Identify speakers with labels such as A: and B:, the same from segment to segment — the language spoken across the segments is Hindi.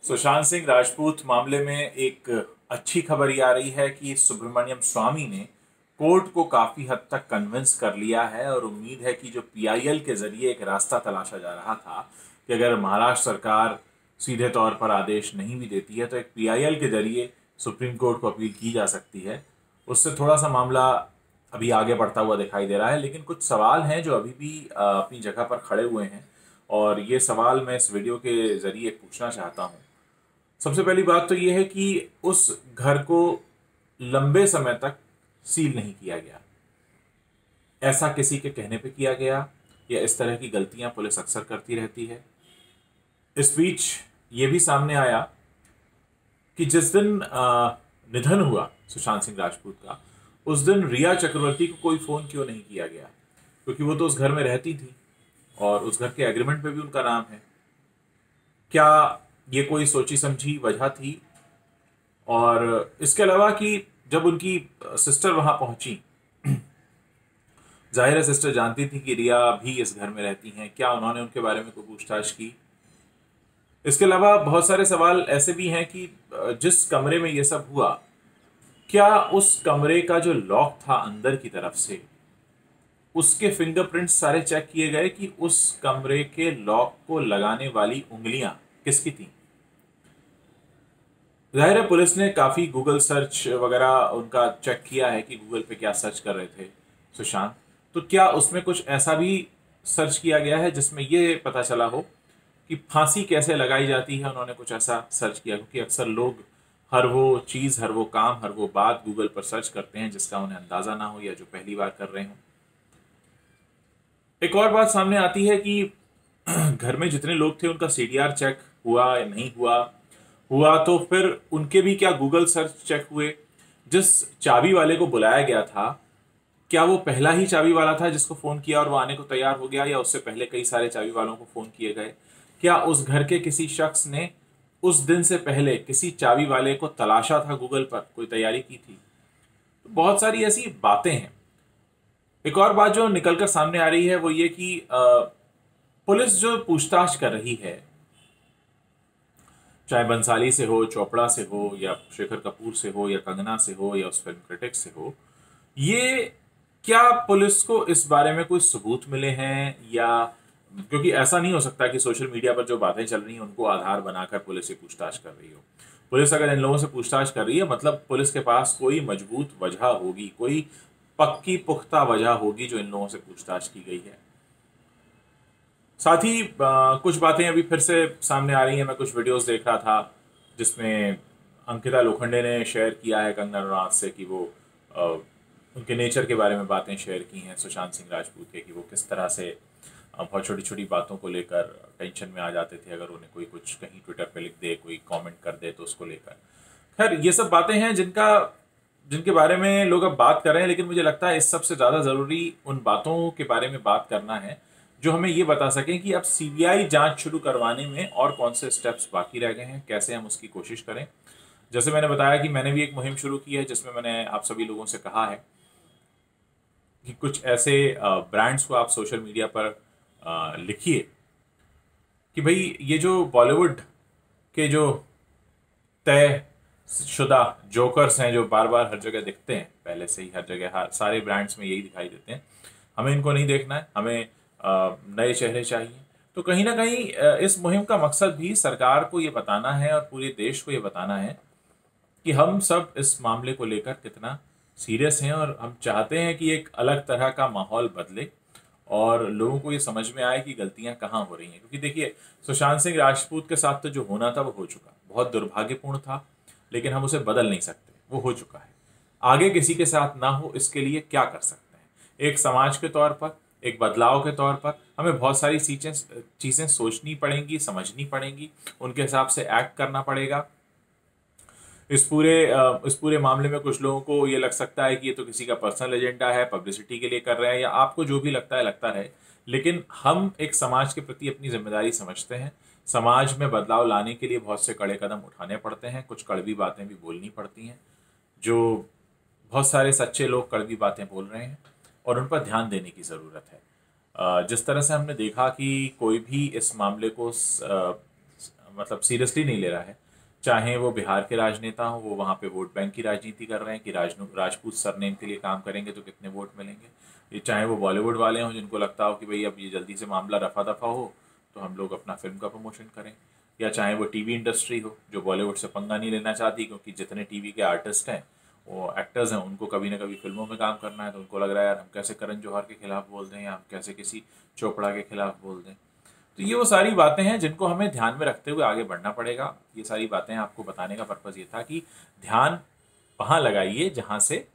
A: सुशांत सिंह राजपूत मामले में एक अच्छी खबर ये आ रही है कि सुब्रमण्यम स्वामी ने कोर्ट को काफी हद तक कन्विंस कर लिया है और उम्मीद है कि जो पीआईएल के जरिए एक रास्ता तलाशा जा रहा था कि अगर महाराष्ट्र सरकार सीधे तौर पर आदेश नहीं भी देती है तो एक पीआईएल के जरिए सुप्रीम कोर्ट को अपील की जा सकती है। उससे थोड़ा सा मामला अभी आगे बढ़ता हुआ दिखाई दे रहा है, लेकिन कुछ सवाल हैं जो अभी भी अपनी जगह पर खड़े हुए हैं और ये सवाल मैं इस वीडियो के जरिए पूछना चाहता हूँ। सबसे पहली बात तो ये है कि उस घर को लंबे समय तक सील नहीं किया गया। ऐसा किसी के कहने पे किया गया या इस तरह की गलतियां पुलिस अक्सर करती रहती है। इस बीच ये भी सामने आया कि जिस दिन निधन हुआ सुशांत सिंह राजपूत का, उस दिन रिया चक्रवर्ती को कोई फोन क्यों नहीं किया गया, क्योंकि वो तो उस घर में रहती थी और उस घर के एग्रीमेंट पे भी उनका नाम है। क्या ये कोई सोची समझी वजह थी? और इसके अलावा कि जब उनकी सिस्टर वहां पहुंची, जाहिर है सिस्टर जानती थी कि रिया भी इस घर में रहती हैं, क्या उन्होंने उनके बारे में कोई पूछताछ की? इसके अलावा बहुत सारे सवाल ऐसे भी हैं कि जिस कमरे में ये सब हुआ, क्या उस कमरे का जो लॉक था अंदर की तरफ से, उसके फिंगरप्रिंट्स सारे चेक किए गए कि उस कमरे के लॉक को लगाने वाली उंगलियां किसकी थी? जाहिर है पुलिस ने काफ़ी गूगल सर्च वगैरह उनका चेक किया है कि गूगल पे क्या सर्च कर रहे थे सुशांत। तो क्या उसमें कुछ ऐसा भी सर्च किया गया है जिसमें ये पता चला हो कि फांसी कैसे लगाई जाती है? उन्होंने कुछ ऐसा सर्च किया, क्योंकि अक्सर लोग हर वो चीज़, हर वो काम, हर वो बात गूगल पर सर्च करते हैं जिसका उन्हें अंदाज़ा ना हो या जो पहली बार कर रहे हों। एक और बात सामने आती है कि घर में जितने लोग थे उनका सीडीआर चेक हुआ या नहीं हुआ? हुआ तो फिर उनके भी क्या गूगल सर्च चेक हुए? जिस चाबी वाले को बुलाया गया था, क्या वो पहला ही चाबी वाला था जिसको फोन किया और वो आने को तैयार हो गया, या उससे पहले कई सारे चाबी वालों को फोन किए गए? क्या उस घर के किसी शख्स ने उस दिन से पहले किसी चाबी वाले को तलाशा था गूगल पर, कोई तैयारी की थी? तो बहुत सारी ऐसी बातें हैं। एक और बात जो निकलकर सामने आ रही है वो ये कि पुलिस जो पूछताछ कर रही है, चाहे बंसाली से हो, चोपड़ा से हो, या शेखर कपूर से हो, या कंगना से हो, या उस फिल्म क्रिटिक से हो, ये क्या पुलिस को इस बारे में कोई सबूत मिले हैं? या क्योंकि ऐसा नहीं हो सकता कि सोशल मीडिया पर जो बातें चल रही हैं उनको आधार बनाकर पुलिस से पूछताछ कर रही हो। पुलिस अगर इन लोगों से पूछताछ कर रही है, मतलब पुलिस के पास कोई मजबूत वजह होगी, कोई पक्की पुख्ता वजह होगी जो इन लोगों से पूछताछ की गई है। साथ ही कुछ बातें अभी फिर से सामने आ रही हैं। मैं कुछ वीडियोस देख रहा था जिसमें अंकिता लोखंडे ने शेयर किया है कंगना रनौत से कि वो उनके नेचर के बारे में बातें शेयर की हैं सुशांत सिंह राजपूत के, कि वो किस तरह से बहुत छोटी छोटी बातों को लेकर टेंशन में आ जाते थे अगर उन्हें कोई कुछ कहीं ट्विटर पे लिख दे, कोई कमेंट कर दे तो उसको लेकर। खैर, ये सब बातें हैं जिनके बारे में लोग अब बात कर रहे हैं, लेकिन मुझे लगता है इस सबसे ज़्यादा ज़रूरी उन बातों के बारे में बात करना है जो हमें ये बता सकें कि अब सीबीआई जांच शुरू करवाने में और कौन से स्टेप्स बाकी रह गए हैं, कैसे हम उसकी कोशिश करें। जैसे मैंने बताया कि मैंने भी एक मुहिम शुरू की है जिसमें मैंने आप सभी लोगों से कहा है कि कुछ ऐसे ब्रांड्स को आप सोशल मीडिया पर लिखिए कि भाई ये जो बॉलीवुड के जो तय शुदा जोकर्स हैं जो बार बार हर जगह दिखते हैं, पहले से ही हर जगह सारे ब्रांड्स में यही दिखाई देते हैं, हमें इनको नहीं देखना है, हमें नए चेहरे चाहिए। तो कहीं ना कहीं इस मुहिम का मकसद भी सरकार को ये बताना है और पूरे देश को ये बताना है कि हम सब इस मामले को लेकर कितना सीरियस हैं और हम चाहते हैं कि एक अलग तरह का माहौल बदले और लोगों को ये समझ में आए कि गलतियां कहाँ हो रही हैं। क्योंकि देखिए, सुशांत सिंह राजपूत के साथ तो जो होना था वो हो चुका, बहुत दुर्भाग्यपूर्ण था, लेकिन हम उसे बदल नहीं सकते, वो हो चुका है। आगे किसी के साथ ना हो इसके लिए क्या कर सकते हैं? एक समाज के तौर पर, एक बदलाव के तौर पर हमें बहुत सारी चीज़ें सोचनी पड़ेंगी, समझनी पड़ेंगी, उनके हिसाब से एक्ट करना पड़ेगा। इस पूरे मामले में कुछ लोगों को ये लग सकता है कि ये तो किसी का पर्सनल एजेंडा है, पब्लिसिटी के लिए कर रहे हैं, या आपको जो भी लगता है लगता रहे, लेकिन हम एक समाज के प्रति अपनी जिम्मेदारी समझते हैं। समाज में बदलाव लाने के लिए बहुत से कड़े कदम उठाने पड़ते हैं, कुछ कड़वी बातें भी बोलनी पड़ती हैं, जो बहुत सारे सच्चे लोग कड़वी बातें बोल रहे हैं और उन पर ध्यान देने की ज़रूरत है। जिस तरह से हमने देखा कि कोई भी इस मामले को मतलब सीरियसली नहीं ले रहा है। चाहे वो बिहार के राजनेता हो, वो वहाँ पे वोट बैंक की राजनीति कर रहे हैं कि राजपूत सरनेम के लिए काम करेंगे तो कितने वोट मिलेंगे। ये चाहे वो बॉलीवुड वाले हों जिनको लगता हो कि भाई अब ये जल्दी से मामला रफा दफा हो तो हम लोग अपना फिल्म का प्रमोशन करें, या चाहे वो टीवी इंडस्ट्री हो जो बॉलीवुड से पंगा नहीं लेना चाहती, क्योंकि जितने टीवी के आर्टिस्ट हैं, वो एक्टर्स हैं, उनको कभी ना कभी फिल्मों में काम करना है, तो उनको लग रहा है यार हम कैसे करण जौहर के खिलाफ बोल दें या हम कैसे किसी चोपड़ा के खिलाफ बोल दें। तो ये वो सारी बातें हैं जिनको हमें ध्यान में रखते हुए आगे बढ़ना पड़ेगा। ये सारी बातें आपको बताने का पर्पज़ ये था कि ध्यान वहाँ लगाइए जहाँ से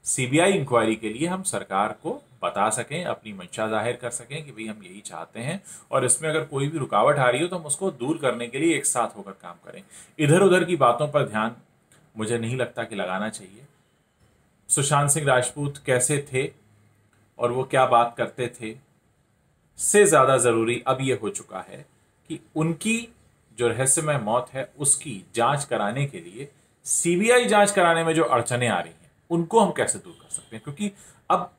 A: सीबीआई इंक्वायरी के लिए हम सरकार को बता सकें, अपनी मंशा जाहिर कर सकें कि भाई हम यही चाहते हैं, और इसमें अगर कोई भी रुकावट आ रही हो तो हम उसको दूर करने के लिए एक साथ होकर काम करें। इधर उधर की बातों पर ध्यान मुझे नहीं लगता कि लगाना चाहिए। सुशांत सिंह राजपूत कैसे थे और वो क्या बात करते थे से ज़्यादा ज़रूरी अब ये हो चुका है कि उनकी जो रहस्यमय मौत है उसकी जांच कराने के लिए सीबीआई जांच कराने में जो अड़चनें आ रही हैं उनको हम कैसे दूर कर सकते हैं, क्योंकि अब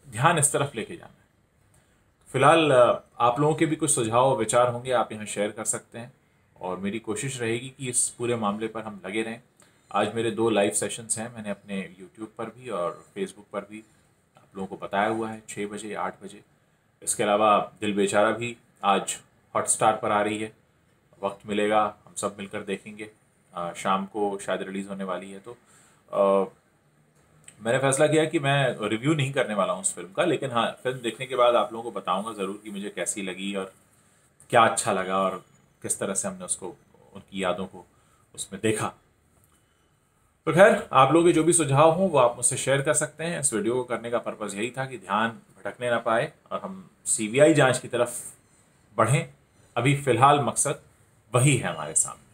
A: ध्यान इस तरफ लेके जाना है। फिलहाल आप लोगों के भी कुछ सुझाव और विचार होंगे, आप यहाँ शेयर कर सकते हैं, और मेरी कोशिश रहेगी कि इस पूरे मामले पर हम लगे रहें। आज मेरे 2 लाइव सेशंस हैं, मैंने अपने यूट्यूब पर भी और फेसबुक पर भी आप लोगों को बताया हुआ है, 6 बजे 8 बजे। इसके अलावा दिल बेचारा भी आज हॉटस्टार पर आ रही है, वक्त मिलेगा हम सब मिलकर देखेंगे। शाम को शायद रिलीज़ होने वाली है, तो मैंने फैसला किया कि मैं रिव्यू नहीं करने वाला हूँ उस फिल्म का, लेकिन हाँ फिल्म देखने के बाद आप लोगों को बताऊंगा ज़रूर कि मुझे कैसी लगी और क्या अच्छा लगा और किस तरह से हमने उसको, उनकी यादों को उसमें देखा। तो खैर, आप लोगों के जो भी सुझाव हों वो आप मुझसे शेयर कर सकते हैं। इस वीडियो को करने का पर्पज़ यही था कि ध्यान भटकने ना पाए और हम सीबीआई जांच की तरफ बढ़ें। अभी फ़िलहाल मकसद वही है हमारे सामने।